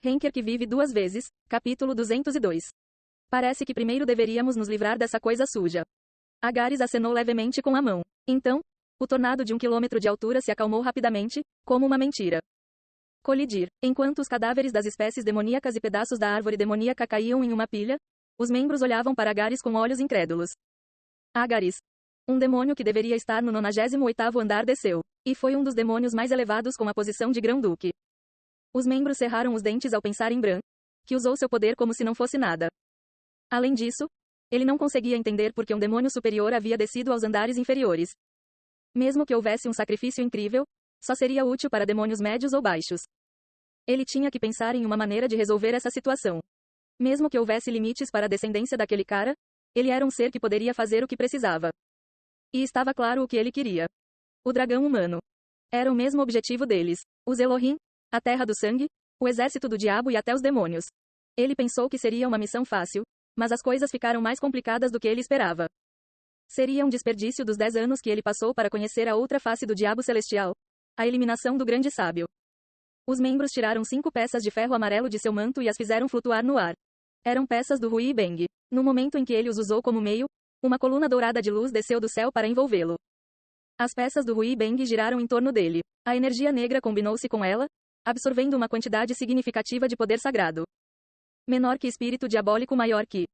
Henker que vive duas vezes, capítulo 202. Parece que primeiro deveríamos nos livrar dessa coisa suja. Agares acenou levemente com a mão. Então, o tornado de 1 quilômetro de altura se acalmou rapidamente, como uma mentira. Colidir. Enquanto os cadáveres das espécies demoníacas e pedaços da árvore demoníaca caíam em uma pilha, os membros olhavam para Agares com olhos incrédulos. Agares. Um demônio que deveria estar no 98º andar desceu. E foi um dos demônios mais elevados com a posição de grão-duque. Os membros cerraram os dentes ao pensar em Bran, que usou seu poder como se não fosse nada. Além disso, ele não conseguia entender por que um demônio superior havia descido aos andares inferiores. Mesmo que houvesse um sacrifício incrível, só seria útil para demônios médios ou baixos. Ele tinha que pensar em uma maneira de resolver essa situação. Mesmo que houvesse limites para a descendência daquele cara, ele era um ser que poderia fazer o que precisava. E estava claro o que ele queria. O dragão humano. Era o mesmo objetivo deles. Os Elohim, a terra do sangue, o exército do diabo e até os demônios. Ele pensou que seria uma missão fácil, mas as coisas ficaram mais complicadas do que ele esperava. Seria um desperdício dos 10 anos que ele passou para conhecer a outra face do diabo celestial. A eliminação do grande sábio. Os membros tiraram 5 peças de ferro amarelo de seu manto e as fizeram flutuar no ar. Eram peças do Hui Beng. No momento em que ele os usou como meio, uma coluna dourada de luz desceu do céu para envolvê-lo. As peças do Hui Beng giraram em torno dele. A energia negra combinou-se com ela, absorvendo uma quantidade significativa de poder sagrado. Menor que espírito diabólico maior que.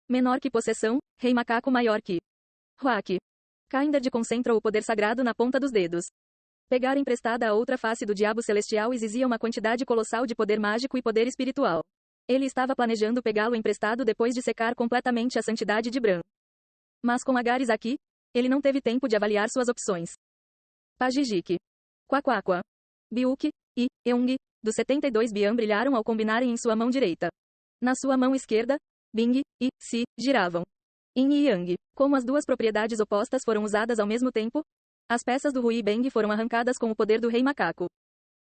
Menor que possessão, rei macaco maior que. Huak. Kindred concentra o poder sagrado na ponta dos dedos. Pegar emprestada a outra face do diabo celestial exigia uma quantidade colossal de poder mágico e poder espiritual. Ele estava planejando pegá-lo emprestado depois de secar completamente a santidade de Bran. Mas com Agares aqui, ele não teve tempo de avaliar suas opções. Pajijik. Quaquaqua. Biuk e Eung, dos 72 Bian brilharam ao combinarem em sua mão direita. Na sua mão esquerda, Bing e Si giravam. Yin e Yang. Como as duas propriedades opostas foram usadas ao mesmo tempo, as peças do Hui Beng foram arrancadas com o poder do Rei Macaco.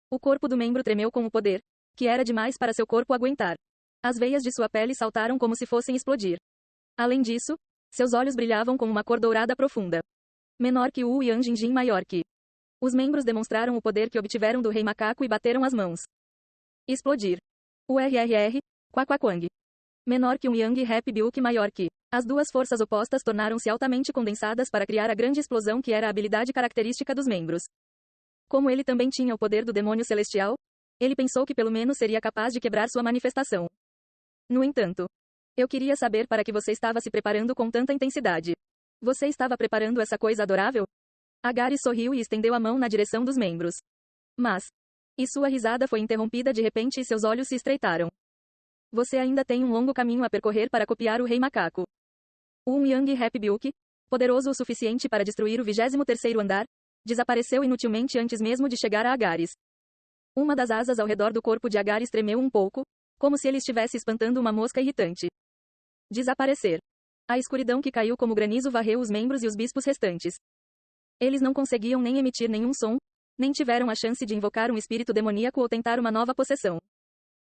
O corpo do membro tremeu com o poder, que era demais para seu corpo aguentar. As veias de sua pele saltaram como se fossem explodir. Além disso, seus olhos brilhavam com uma cor dourada profunda. Menor que o Yang Jinjin maior que. Os membros demonstraram o poder que obtiveram do Rei Macaco e bateram as mãos. Explodir. O RRR, Quaquaquang. Menor que um Yang Rap Biuk maior que. As duas forças opostas tornaram-se altamente condensadas para criar a grande explosão que era a habilidade característica dos membros. Como ele também tinha o poder do demônio celestial, ele pensou que pelo menos seria capaz de quebrar sua manifestação. No entanto, eu queria saber para que você estava se preparando com tanta intensidade. Você estava preparando essa coisa adorável? Agares sorriu e estendeu a mão na direção dos membros. Mas. E sua risada foi interrompida de repente e seus olhos se estreitaram. Você ainda tem um longo caminho a percorrer para copiar o Rei Macaco. Um Yang Rap Biuk, poderoso o suficiente para destruir o 23º andar, desapareceu inutilmente antes mesmo de chegar a Agares. Uma das asas ao redor do corpo de Agares tremeu um pouco, como se ele estivesse espantando uma mosca irritante. Desaparecer. A escuridão que caiu como granizo varreu os membros e os bispos restantes. Eles não conseguiam nem emitir nenhum som, nem tiveram a chance de invocar um espírito demoníaco ou tentar uma nova possessão.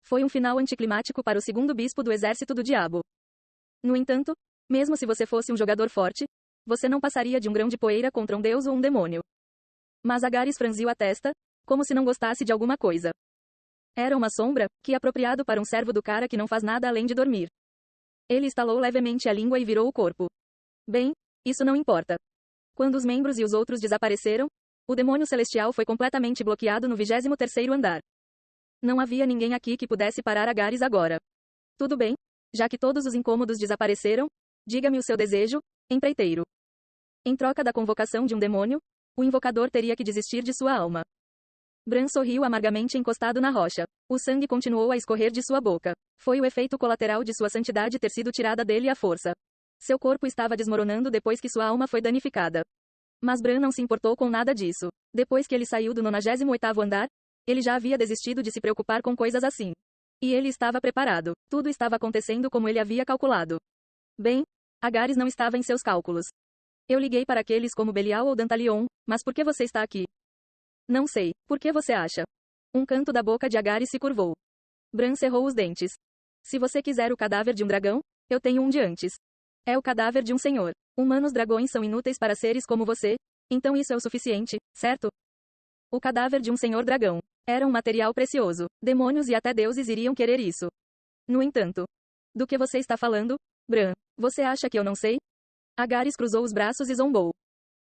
Foi um final anticlimático para o segundo bispo do exército do diabo. No entanto, mesmo se você fosse um jogador forte, você não passaria de um grão de poeira contra um deus ou um demônio. Mas Agares franziu a testa, como se não gostasse de alguma coisa. Era uma sombra, que apropriado para um servo do cara que não faz nada além de dormir. Ele estalou levemente a língua e virou o corpo. Bem, isso não importa. Quando os membros e os outros desapareceram, o demônio celestial foi completamente bloqueado no 23º andar. Não havia ninguém aqui que pudesse parar Agares agora. Tudo bem, já que todos os incômodos desapareceram, diga-me o seu desejo, empreiteiro. Em troca da convocação de um demônio, o invocador teria que desistir de sua alma. Bran sorriu amargamente encostado na rocha. O sangue continuou a escorrer de sua boca. Foi o efeito colateral de sua santidade ter sido tirada dele à força. Seu corpo estava desmoronando depois que sua alma foi danificada. Mas Bran não se importou com nada disso. Depois que ele saiu do 98º andar, ele já havia desistido de se preocupar com coisas assim. E ele estava preparado. Tudo estava acontecendo como ele havia calculado. Bem, Agares não estava em seus cálculos. Eu liguei para aqueles como Belial ou Dantalion, mas por que você está aqui? Não sei. Por que você acha? Um canto da boca de Agares se curvou. Bran cerrou os dentes. Se você quiser o cadáver de um dragão, eu tenho um de antes. É o cadáver de um senhor. Humanos dragões são inúteis para seres como você, então isso é o suficiente, certo? O cadáver de um senhor dragão. Era um material precioso. Demônios e até deuses iriam querer isso. No entanto. Do que você está falando, Bran? Você acha que eu não sei? Agares cruzou os braços e zombou.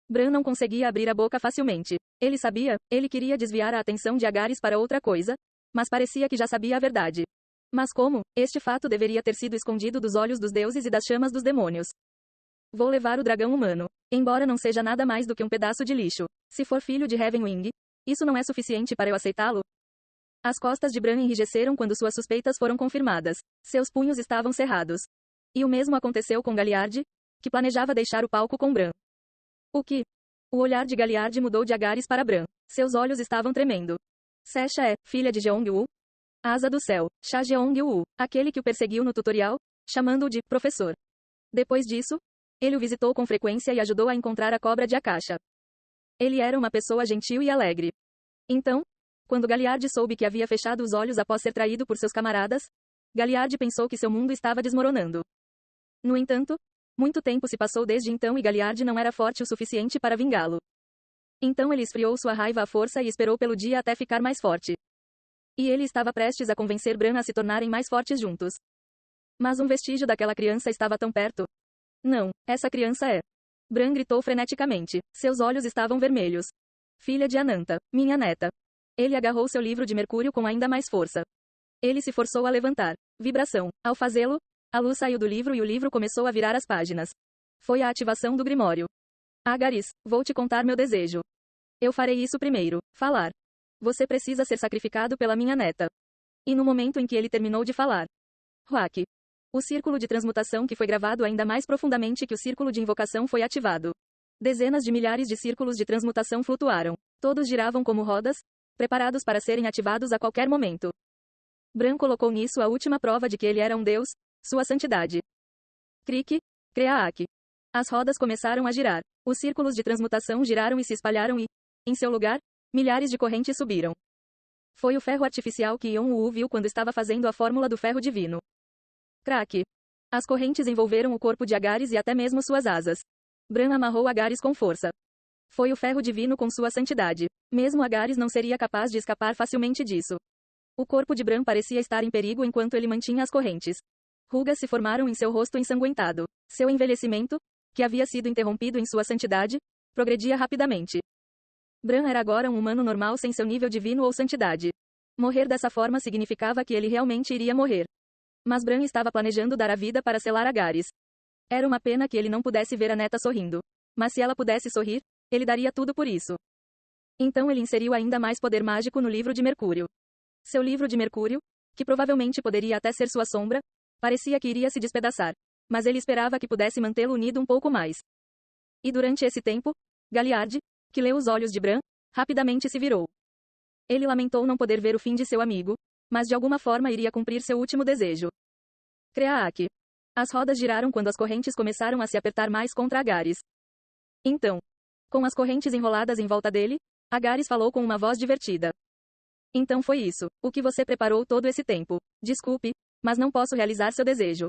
Bran não conseguia abrir a boca facilmente. Ele sabia, ele queria desviar a atenção de Agares para outra coisa, mas parecia que já sabia a verdade. Mas como? Este fato deveria ter sido escondido dos olhos dos deuses e das chamas dos demônios. Vou levar o dragão humano. Embora não seja nada mais do que um pedaço de lixo. Se for filho de Heavenwing, isso não é suficiente para eu aceitá-lo? As costas de Bran enrijeceram quando suas suspeitas foram confirmadas. Seus punhos estavam cerrados. E o mesmo aconteceu com Galliard, que planejava deixar o palco com Bran. O que? O olhar de Galliard mudou de Agares para Bran. Seus olhos estavam tremendo. Sesha é, filha de Jeong-woo? Asa do céu, Cha Jeong-woo, aquele que o perseguiu no tutorial, chamando-o de professor. Depois disso, ele o visitou com frequência e ajudou a encontrar a cobra de Akasha. Ele era uma pessoa gentil e alegre. Então, quando Galliard soube que havia fechado os olhos após ser traído por seus camaradas, Galliard pensou que seu mundo estava desmoronando. No entanto, muito tempo se passou desde então e Galliard não era forte o suficiente para vingá-lo. Então ele esfriou sua raiva à força e esperou pelo dia até ficar mais forte. E ele estava prestes a convencer Bran a se tornarem mais fortes juntos. Mas um vestígio daquela criança estava tão perto. Não, essa criança é. Bran gritou freneticamente. Seus olhos estavam vermelhos. Filha de Ananta, minha neta. Ele agarrou seu livro de mercúrio com ainda mais força. Ele se forçou a levantar. Vibração. Ao fazê-lo, a luz saiu do livro e o livro começou a virar as páginas. Foi a ativação do Grimório. Agares, vou te contar meu desejo. Eu farei isso primeiro. Falar. Você precisa ser sacrificado pela minha neta. E no momento em que ele terminou de falar. Huak. O círculo de transmutação que foi gravado ainda mais profundamente que o círculo de invocação foi ativado. Dezenas de milhares de círculos de transmutação flutuaram. Todos giravam como rodas, preparados para serem ativados a qualquer momento. Bran colocou nisso a última prova de que ele era um deus, sua santidade. Crique, Creaak. As rodas começaram a girar. Os círculos de transmutação giraram e se espalharam e, em seu lugar, milhares de correntes subiram. Foi o ferro artificial que Yeon-woo viu quando estava fazendo a fórmula do ferro divino. Craque. As correntes envolveram o corpo de Agares e até mesmo suas asas. Bran amarrou Agares com força. Foi o ferro divino com sua santidade. Mesmo Agares não seria capaz de escapar facilmente disso. O corpo de Bran parecia estar em perigo enquanto ele mantinha as correntes. Rugas se formaram em seu rosto ensanguentado. Seu envelhecimento, que havia sido interrompido em sua santidade, progredia rapidamente. Bran era agora um humano normal sem seu nível divino ou santidade. Morrer dessa forma significava que ele realmente iria morrer. Mas Bran estava planejando dar a vida para selar Agares. Era uma pena que ele não pudesse ver a neta sorrindo. Mas se ela pudesse sorrir, ele daria tudo por isso. Então ele inseriu ainda mais poder mágico no livro de Mercúrio. Seu livro de Mercúrio, que provavelmente poderia até ser sua sombra, parecia que iria se despedaçar. Mas ele esperava que pudesse mantê-lo unido um pouco mais. E durante esse tempo, Galliard, que leu os olhos de Bran, rapidamente se virou. Ele lamentou não poder ver o fim de seu amigo, mas de alguma forma iria cumprir seu último desejo. Creaak. As rodas giraram quando as correntes começaram a se apertar mais contra Agares. Então, com as correntes enroladas em volta dele, Agares falou com uma voz divertida. Então foi isso, o que você preparou todo esse tempo. Desculpe, mas não posso realizar seu desejo.